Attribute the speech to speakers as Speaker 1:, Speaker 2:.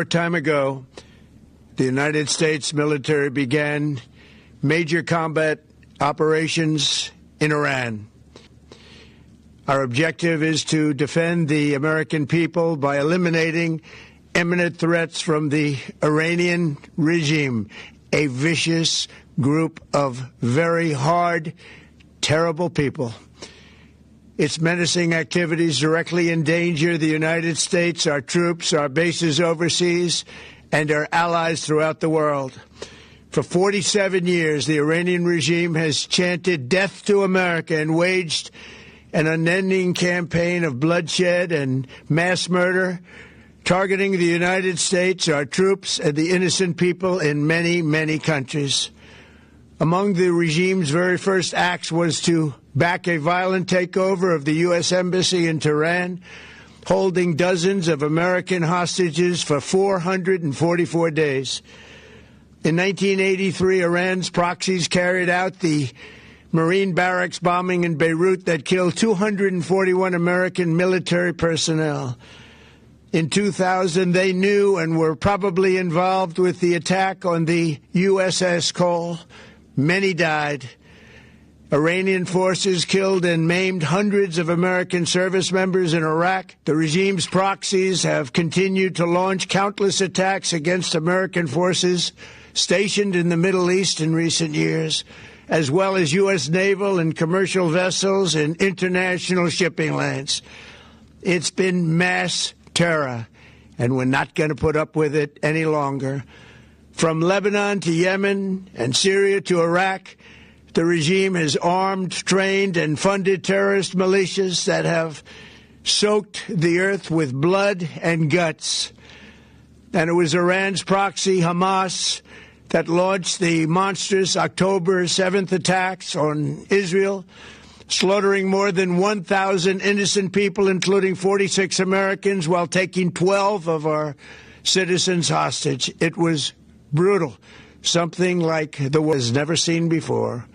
Speaker 1: short time ago, the United States military began major combat operations in Iran. Our objective is to defend the American people by eliminating imminent threats from the Iranian regime, a vicious group of very hard, terrible people. Its menacing activities directly endanger the United States, our troops, our bases overseas, and our allies throughout the world. For 47 years, the Iranian regime has chanted death to America and waged an unending campaign of bloodshed and mass murder, targeting the United States, our troops, and the innocent people in many, many countries. Among the regime's very first acts was to back a violent takeover of the U.S. Embassy in Tehran, holding dozens of American hostages for 444 days. In 1983, Iran's proxies carried out the Marine barracks bombing in Beirut that killed 241 American military personnel. In 2000, they knew and were probably involved with the attack on the USS Cole. Many died. Iranian forces killed and maimed hundreds of American service members in Iraq. The regime's proxies have continued to launch countless attacks against American forces stationed in the Middle East in recent years, as well as U.S. naval and commercial vessels and international shipping lanes. It's been mass terror, and we're not going to put up with it any longer. From Lebanon to Yemen and Syria to Iraq, the regime has armed, trained, and funded terrorist militias that have soaked the earth with blood and guts. And it was Iran's proxy, Hamas, that launched the monstrous October 7th attacks on Israel, slaughtering more than 1,000 innocent people, including 46 Americans, while taking 12 of our citizens hostage. It was brutal, something like the world has never seen before.